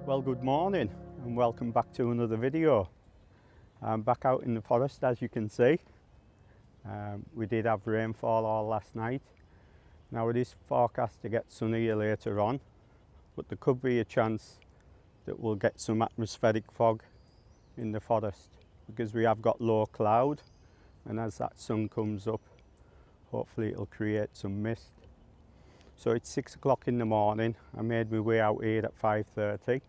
Well, good morning and welcome back to another video. I'm back out in the forest, as you can see. We did have rainfall all last night. Now it is forecast to get sunnier later on, but there could be a chance that we'll get some atmospheric fog in the forest because we have got low cloud, and as that sun comes up, hopefully it'll create some mist. So it's 6 o'clock in the morning. I made my way out here at 5:30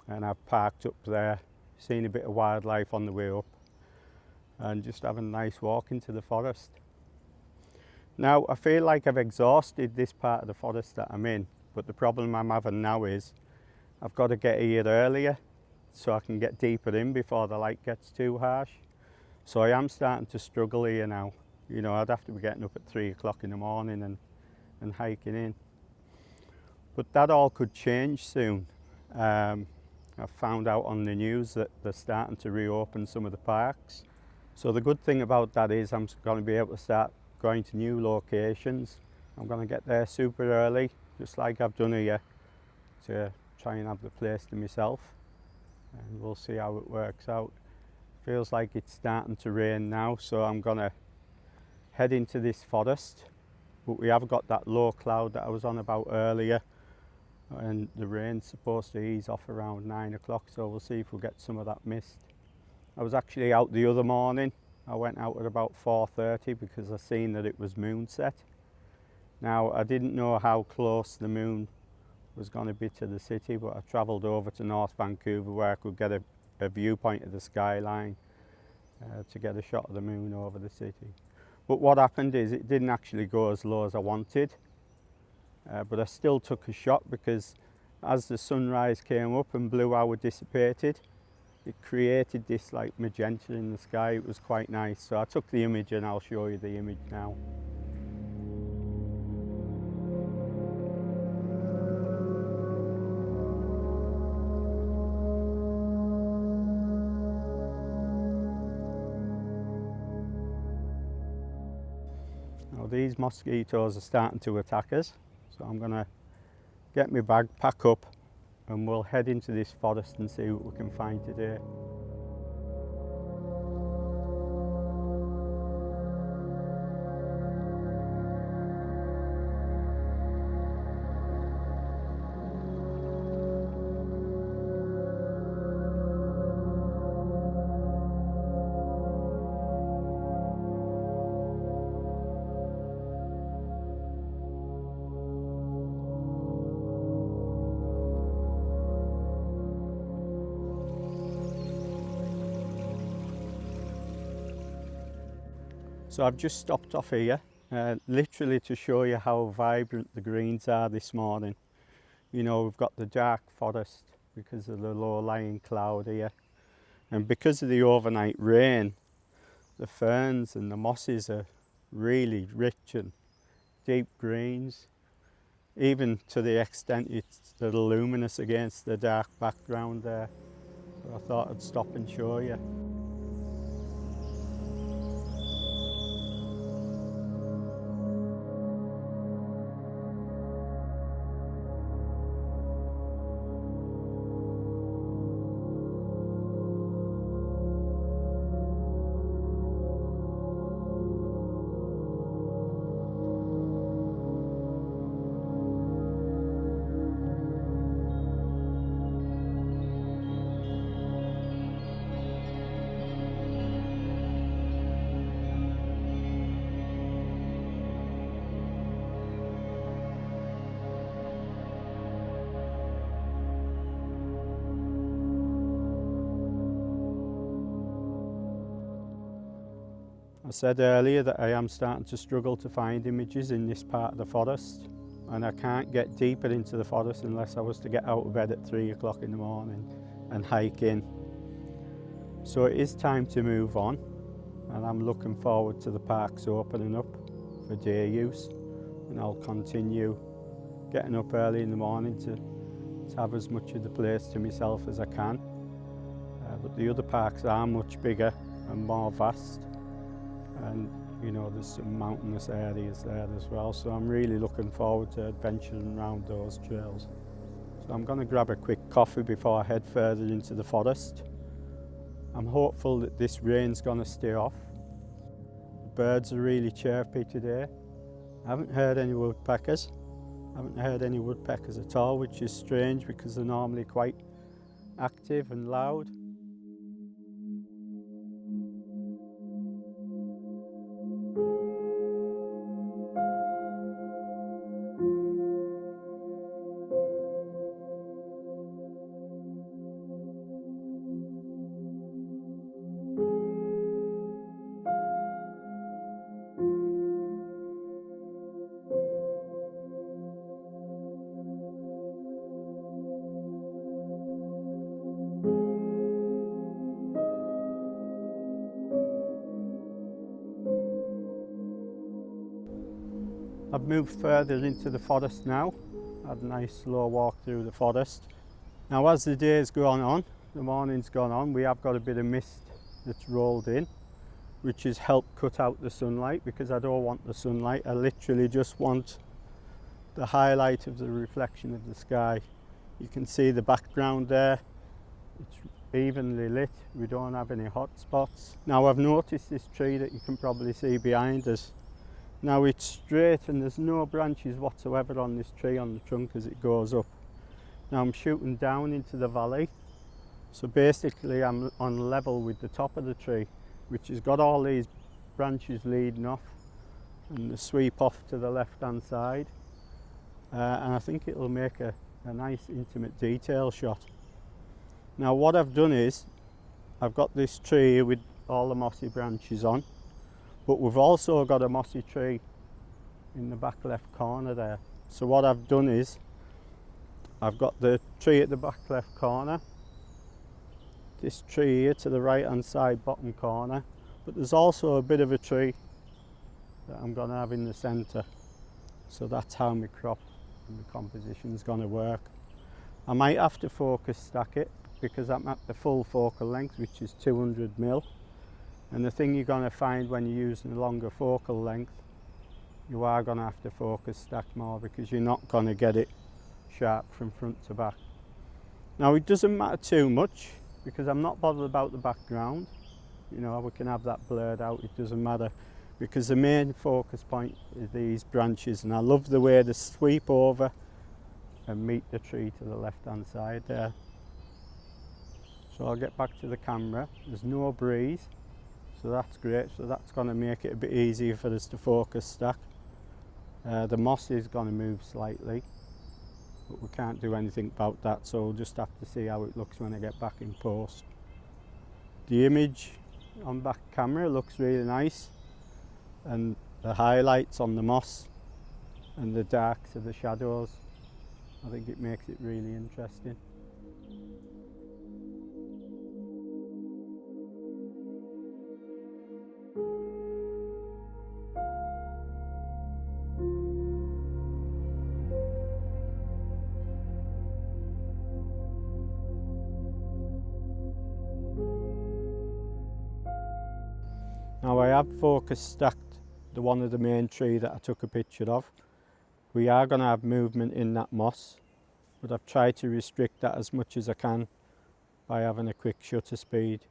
and I've parked up there, seen a bit of wildlife on the way up and just having a nice walk into the forest. Now I feel like I've exhausted this part of the forest that I'm in, but the problem I'm having now is I've got to get here earlier so I can get deeper in before the light gets too harsh. So I am starting to struggle here now. You know, I'd have to be getting up at 3 o'clock in the morning and hiking in. But that all could change soon. I've found out on the news that they're starting to reopen some of the parks. So the good thing about that is I'm going to be able to start going to new locations. I'm going to get there super early, just like I've done here, to try and have the place to myself. And we'll see how it works out. Feels like it's starting to rain now, so I'm going to head into this forest. But we have got that low cloud that I was on about earlier, and the rain's supposed to ease off around 9 o'clock, so we'll see if we'll get some of that mist. I was actually out the other morning. I went out at about 4:30 because I seen that it was moonset. Now I didn't know how close the moon was going to be to the city, but I travelled over to North Vancouver where I could get a viewpoint of the skyline to get a shot of the moon over the city. But what happened is it didn't actually go as low as I wanted. But I still took a shot because as the sunrise came up and blue hour dissipated, it created this like magenta in the sky. It was quite nice. So I took the image and I'll show you the image now. Now these mosquitoes are starting to attack us. So I'm going to get my bag, pack up, and we'll head into this forest and see what we can find today. So I've just stopped off here, literally to show you how vibrant the greens are this morning. You know, we've got the dark forest because of the low-lying cloud here. And because of the overnight rain, the ferns and the mosses are really rich and deep greens, even to the extent it's a little luminous against the dark background there. So I thought I'd stop and show you. I said earlier that I am starting to struggle to find images in this part of the forest, and I can't get deeper into the forest unless I was to get out of bed at 3 o'clock in the morning and hike in. So it is time to move on, and I'm looking forward to the parks opening up for day use, and I'll continue getting up early in the morning to have as much of the place to myself as I can. But the other parks are much bigger and more vast, and you know, there's some mountainous areas there as well, so I'm really looking forward to adventuring around those trails. So I'm going to grab a quick coffee before I head further into the forest. I'm hopeful that this rain's going to stay off. The birds are really chirpy today. I haven't heard any woodpeckers. I haven't heard any woodpeckers at all, which is strange because they're normally quite active and loud. I've moved further into the forest now. Had a nice slow walk through the forest. Now as the day's gone on, the morning's gone on, we have got a bit of mist that's rolled in, which has helped cut out the sunlight because I don't want the sunlight. I literally just want the highlight of the reflection of the sky. You can see the background there. It's evenly lit. We don't have any hot spots. Now I've noticed this tree that you can probably see behind us. Now it's straight and there's no branches whatsoever on this tree on the trunk as it goes up. Now I'm shooting down into the valley, so basically I'm on level with the top of the tree, which has got all these branches leading off and the sweep off to the left hand side, and I think it'll make a nice intimate detail shot. Now what I've done is I've got this tree with all the mossy branches on, but we've also got a mossy tree in the back left corner there. So what I've done is I've got the tree at the back left corner, this tree here to the right hand side bottom corner, but there's also a bit of a tree that I'm going to have in the centre. So that's how my crop and the composition is going to work. I might have to focus stack it because I'm at the full focal length, which is 200mm. And the thing you're going to find when you're using a longer focal length, you are going to have to focus stack more because you're not going to get it sharp from front to back. Now it doesn't matter too much because I'm not bothered about the background. You know, we can have that blurred out, it doesn't matter, because the main focus point is these branches, and I love the way they sweep over and meet the tree to the left hand side there. So I'll get back to the camera. There's no breeze, so that's great. So that's going to make it a bit easier for us to focus stack. The moss is going to move slightly, but we can't do anything about that, so we'll just have to see how it looks when I get back in post. The image on back camera looks really nice, and the highlights on the moss and the darks of the shadows, I think it makes it really interesting. Now I have focus stacked the one of the main tree that I took a picture of. We are going to have movement in that moss, but I've tried to restrict that as much as I can by having a quick shutter speed,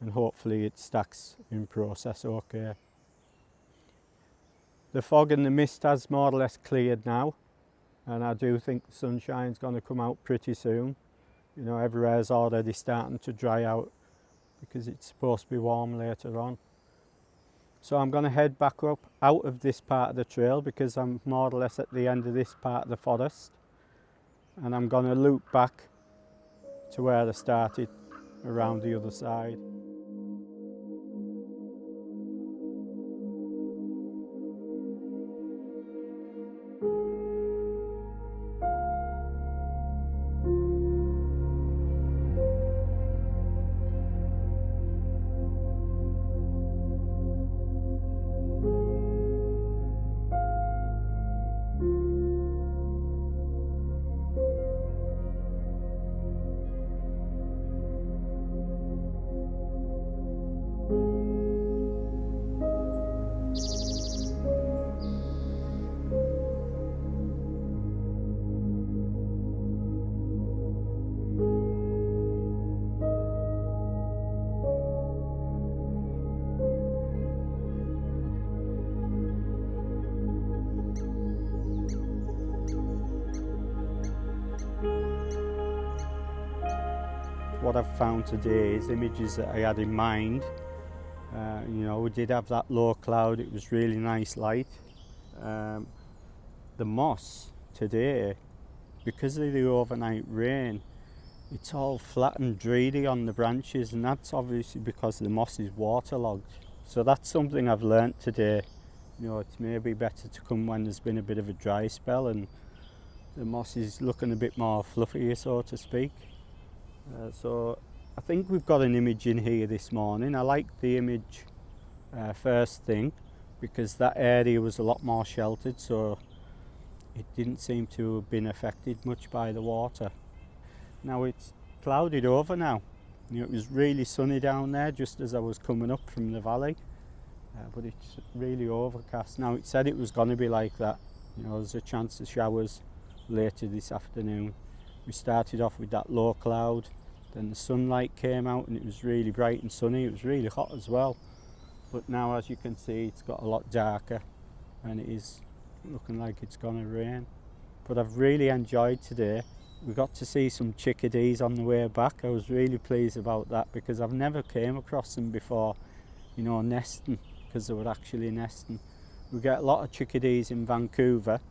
and hopefully it stacks in process okay. The fog and the mist has more or less cleared now, and I do think the sunshine's going to come out pretty soon. You know, everywhere's already starting to dry out because it's supposed to be warm later on. So I'm going to head back up out of this part of the trail because I'm more or less at the end of this part of the forest, and I'm going to loop back to where I started around the other side. what I've found today is images that I had in mind. You know, we did have that low cloud, it was really nice light. The moss today, because of the overnight rain, it's all flat and dreary on the branches, and that's obviously because the moss is waterlogged. So that's something I've learnt today. You know, it's maybe better to come when there's been a bit of a dry spell and the moss is looking a bit more fluffy, so to speak. So I think we've got an image in here this morning. I like the image first thing because that area was a lot more sheltered, so it didn't seem to have been affected much by the water. Now it's clouded over now. You know, it was really sunny down there just as I was coming up from the valley, but it's really overcast. Now it said it was going to be like that. You know, there's a chance of showers later this afternoon. We started off with that low cloud, then the sunlight came out and it was really bright and sunny. It was really hot as well, but now as you can see it's got a lot darker and it is looking like it's going to rain. But I've really enjoyed today. We got to see some chickadees on the way back. I was really pleased about that because I've never came across them before, you know, nesting, because they were actually nesting. We get a lot of chickadees in Vancouver,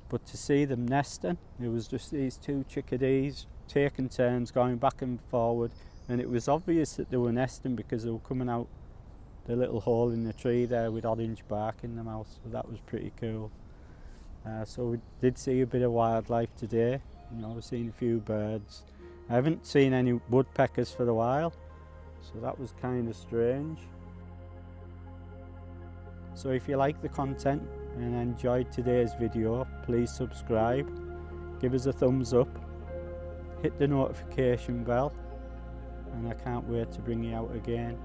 but to see them nesting, it was just these two chickadees taking turns going back and forward, and it was obvious that they were nesting because they were coming out the little hole in the tree there with orange bark in the mouth, so that was pretty cool. So we did see a bit of wildlife today. You know, we've seen a few birds. I haven't seen any woodpeckers for a while, so that was kind of strange. So if you like the content and enjoyed today's video, please subscribe, give us a thumbs up, hit the notification bell, and I can't wait to bring you out again.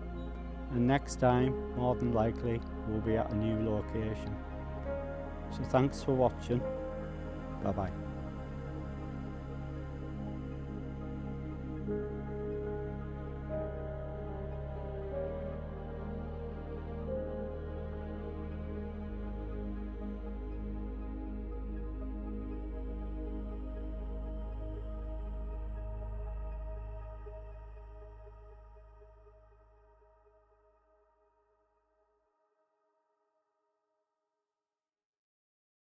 And next time, more than likely, we'll be at a new location. So thanks for watching. Bye bye.